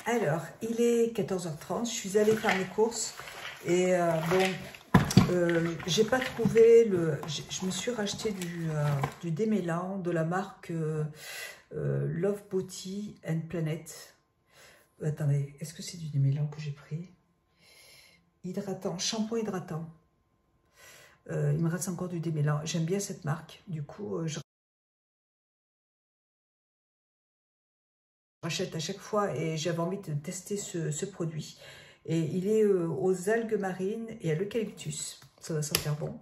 Alors, il est 14h30, je suis allée faire mes courses et j'ai pas trouvé le... Je me suis racheté du démêlant de la marque Love Beauty and Planet. Attendez, est-ce que c'est du démêlant que j'ai pris? Hydratant, shampoing hydratant. Il me reste encore du démêlant. J'aime bien cette marque, du coup, je rachète à chaque fois et j'avais envie de tester ce produit. Et il est aux algues marines et à l'eucalyptus. Ça va sentir bon.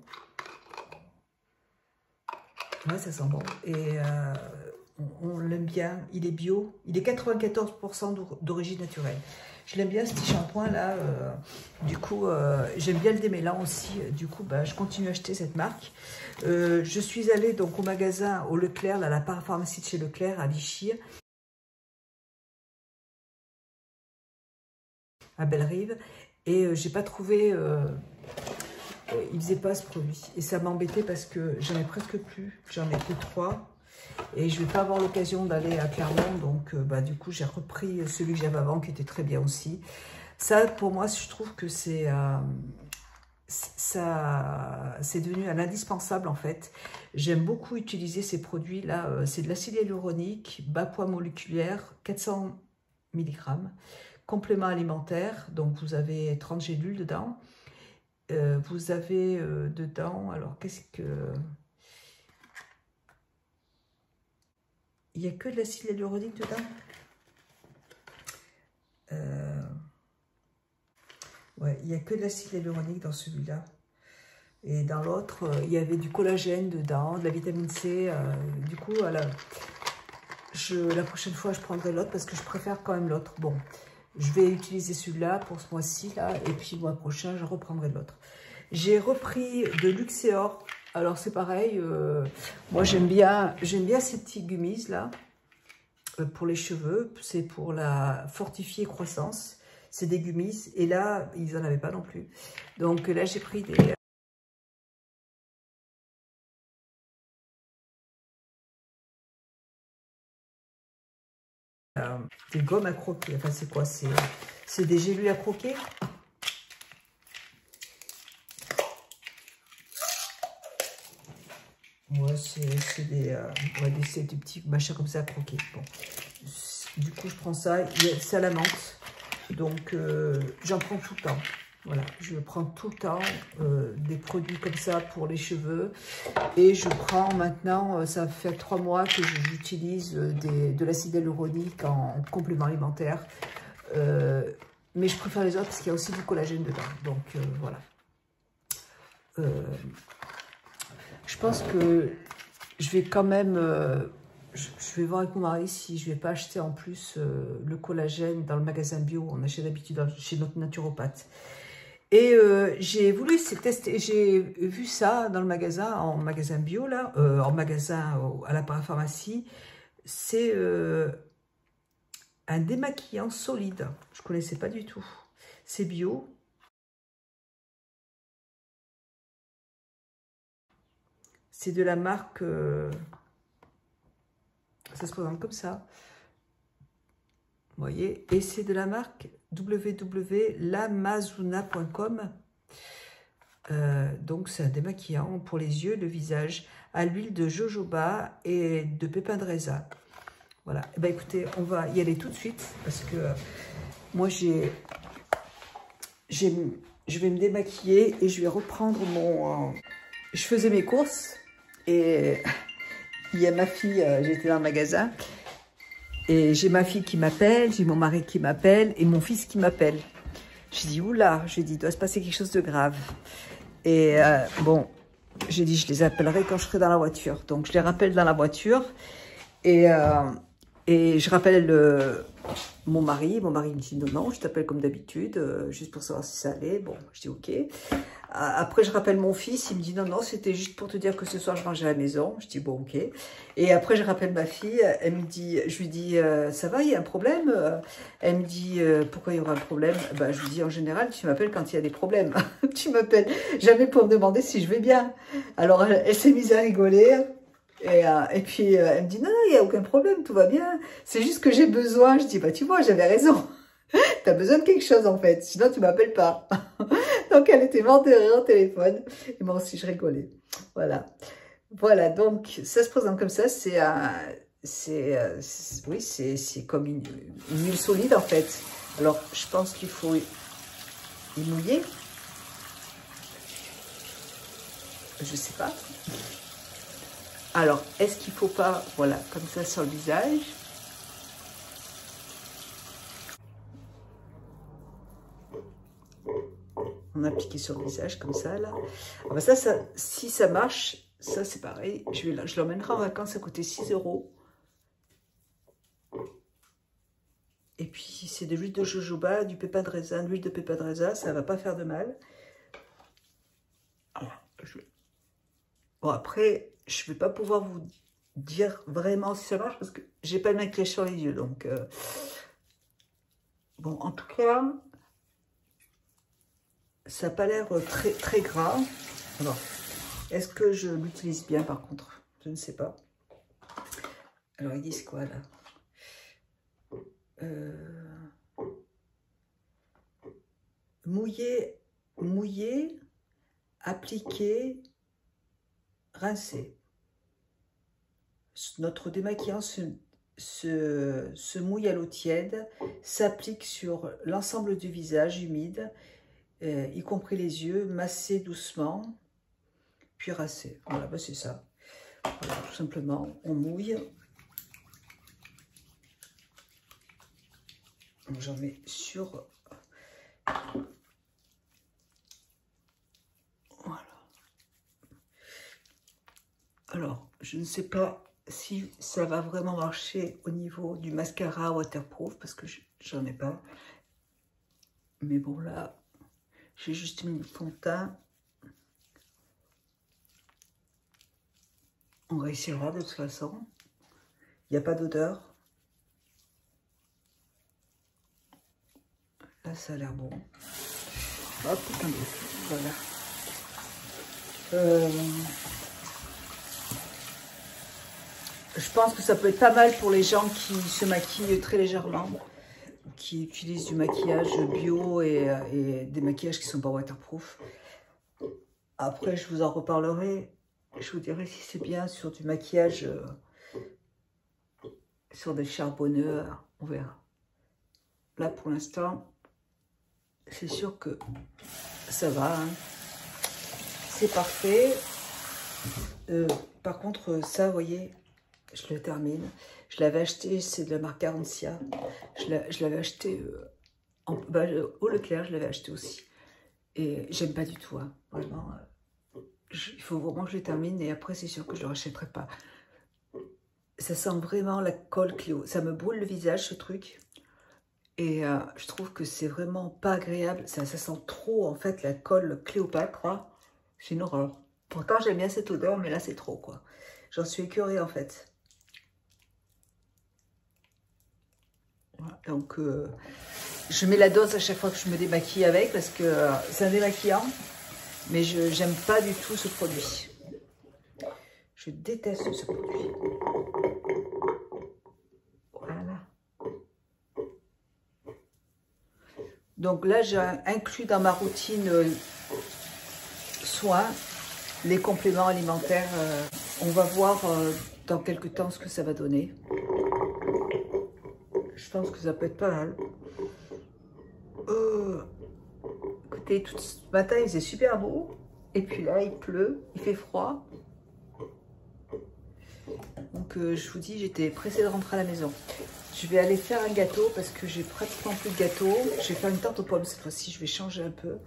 Ouais, ça sent bon. Et on l'aime bien. Il est bio. Il est 94% d'origine naturelle. Je l'aime bien ce petit shampoing là. Du coup, j'aime bien le démêlant aussi. Du coup, je continue à acheter cette marque. Je suis allée donc au magasin, au Leclerc, là, la parapharmacie de chez Leclerc à Vichy, à Bellerive, et j'ai pas trouvé, il faisait pas ce produit, et ça m'embêtait parce que j'en ai presque plus, j'en ai que 3, et je vais pas avoir l'occasion d'aller à Clermont, donc du coup j'ai repris celui que j'avais avant qui était très bien aussi. Ça pour moi je trouve que c'est devenu un indispensable en fait. J'aime beaucoup utiliser ces produits là, c'est de l'acide hyaluronique, bas poids moléculaire, 400 mg. Complément alimentaire, donc vous avez 30 gélules dedans. Vous avez dedans, alors qu'est-ce que... Il n'y a que de l'acide hyaluronique dedans. Ouais, il n'y a que de l'acide hyaluronique dans celui-là. Et dans l'autre, il y avait du collagène dedans, de la vitamine C. Du coup, la prochaine fois, je prendrai l'autre parce que je préfère quand même l'autre. Bon. Je vais utiliser celui-là pour ce mois-ci, là, et puis le mois prochain, je reprendrai l'autre. J'ai repris de Luxéor. Alors, c'est pareil, moi, j'aime bien ces petits gummies, là, pour les cheveux. C'est pour la fortifier croissance. C'est des gummies, et là, ils n'en avaient pas non plus. Donc, là, j'ai pris des gommes à croquer. Enfin, c'est quoi? C'est des gélules à croquer. Ouais, c'est des petits machins comme ça à croquer. Bon. Du coup, je prends ça. C'est à la menthe. Donc, j'en prends tout le temps. Voilà, je prends tout le temps des produits comme ça pour les cheveux. Et je prends maintenant, ça fait 3 mois que j'utilise de l'acide hyaluronique en complément alimentaire. Mais je préfère les autres parce qu'il y a aussi du collagène dedans. Donc voilà. Je pense que je vais quand même... je vais voir avec mon mari si je ne vais pas acheter en plus le collagène dans le magasin bio. On achète d'habitude chez notre naturopathe. Et j'ai voulu tester, j'ai vu ça dans le magasin, en magasin bio, là, en magasin à la parapharmacie. C'est un démaquillant solide. Je ne connaissais pas du tout. C'est bio. C'est de la marque... ça se présente comme ça. Vous voyez, et c'est de la marque www.lamazuna.com. Donc, c'est un démaquillant pour les yeux, le visage, à l'huile de jojoba et de pépins de raisin. Voilà. Et ben, écoutez, on va y aller tout de suite parce que moi, je vais me démaquiller et je vais reprendre mon... je faisais mes courses et il y a ma fille, j'étais dans le magasin. Et j'ai ma fille qui m'appelle, j'ai mon mari qui m'appelle et mon fils qui m'appelle. J'ai dit, oula, j'ai dit, il doit se passer quelque chose de grave. Et bon, j'ai dit, je les appellerai quand je serai dans la voiture. Donc, je les rappelle dans la voiture et je rappelle mon mari. Mon mari me dit, non, non, je t'appelle comme d'habitude, juste pour savoir si ça allait. Bon, je dis, ok. Après, je rappelle mon fils, il me dit non, non, c'était juste pour te dire que ce soir, je mange à la maison. Je dis bon, ok. Et après, je rappelle ma fille, elle me dit, je lui dis, ça va, il y a un problème? Elle me dit, pourquoi il y aura un problème? Ben, je lui dis, en général, tu m'appelles quand il y a des problèmes. Tu m'appelles jamais pour me demander si je vais bien. Alors, elle s'est mise à rigoler. Et puis, elle me dit, non, non, il n'y a aucun problème, tout va bien. C'est juste que j'ai besoin. Je dis, bah, tu vois, j'avais raison. T'as besoin de quelque chose en fait, sinon tu m'appelles pas. Donc elle était morte de rire au téléphone. Et moi aussi je rigolais. Voilà. Voilà, donc ça se présente comme ça. C'est oui, c'est comme une huile solide en fait. Alors je pense qu'il faut y mouiller. Je sais pas. Alors, est-ce qu'il faut pas, voilà, comme ça sur le visage. On a appliqué sur le visage comme ça, là. Ah bah ça, si ça marche, ça c'est pareil. Je l'emmènerai en vacances, ça coûtait 6 €. Et puis, c'est de l'huile de jojoba, du pépin de raisin, de l'huile de pépin de raisin, ça va pas faire de mal. Alors, bon, après, je vais pas pouvoir vous dire vraiment si ça marche parce que j'ai pas de maquillage sur les yeux. Donc, bon, en tout cas, ça n'a pas l'air très, très gras. Alors, est-ce que je l'utilise bien par contre? Je ne sais pas. Alors, ils disent quoi là? Mouiller, appliquer, rincer. Notre démaquillant se mouille à l'eau tiède, s'applique sur l'ensemble du visage humide, y compris les yeux, masser doucement, puis rincer. Voilà, bah c'est ça. Voilà, tout simplement, on mouille. J'en mets sur... Voilà. Alors, je ne sais pas si ça va vraiment marcher au niveau du mascara waterproof, parce que j'en ai pas. Mais bon, là, j'ai juste mis le fond de teint. On réussira de toute façon. Il n'y a pas d'odeur. Là, ça a l'air bon. Hop, attendez, voilà. Je pense que ça peut être pas mal pour les gens qui se maquillent très légèrement, qui utilisent du maquillage bio et des maquillages qui ne sont pas waterproof. Après, je vous en reparlerai. Je vous dirai si c'est bien sur du maquillage, sur des charbonneux, on verra. Là, pour l'instant, c'est sûr que ça va. Hein. C'est parfait. Par contre, ça, vous voyez, je le termine. Je l'avais acheté, c'est de la marque Garancia. Je l'avais acheté au Leclerc, je l'avais acheté aussi. Et j'aime pas du tout, hein, vraiment. Il faut vraiment que je le termine et après, c'est sûr que je ne le rachèterai pas. Ça sent vraiment la colle Cléo. Ça me brûle le visage, ce truc. Et je trouve que c'est vraiment pas agréable. Ça sent trop, en fait, la colle Cléopâtre. Hein. C'est une horreur. Pourtant, j'aime bien cette odeur, mais là, c'est trop, quoi. J'en suis écœurée, en fait. Voilà, donc, je mets la dose à chaque fois que je me démaquille avec, parce que c'est un démaquillant. Mais je n'aime pas du tout ce produit. Je déteste ce produit. Voilà. Donc là, j'ai inclus dans ma routine soins les compléments alimentaires. On va voir dans quelques temps ce que ça va donner. Je pense que ça peut être pas mal. Écoutez, tout ce matin, il faisait super beau. Et puis là, il pleut, il fait froid. Donc, je vous dis, j'étais pressée de rentrer à la maison. Je vais aller faire un gâteau parce que j'ai pratiquement plus de gâteau. Je vais faire une tarte aux pommes cette fois-ci. Je vais changer un peu.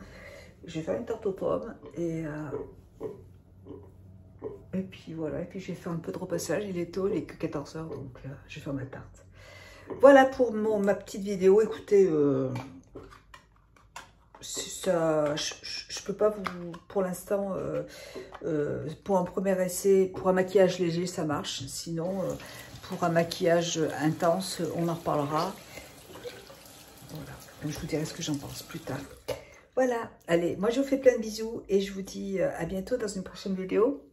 Je vais faire une tarte aux pommes. Et puis voilà. Et puis, je vais faire un peu de repassage. Il est tôt, il est que 14 h. Donc, je vais faire ma tarte. Voilà pour ma petite vidéo. Écoutez... ça, je peux pas vous, pour l'instant, pour un premier essai, pour un maquillage léger, ça marche. Sinon, pour un maquillage intense, on en reparlera. Voilà. Donc, je vous dirai ce que j'en pense plus tard. Voilà. Allez, moi, je vous fais plein de bisous et je vous dis à bientôt dans une prochaine vidéo.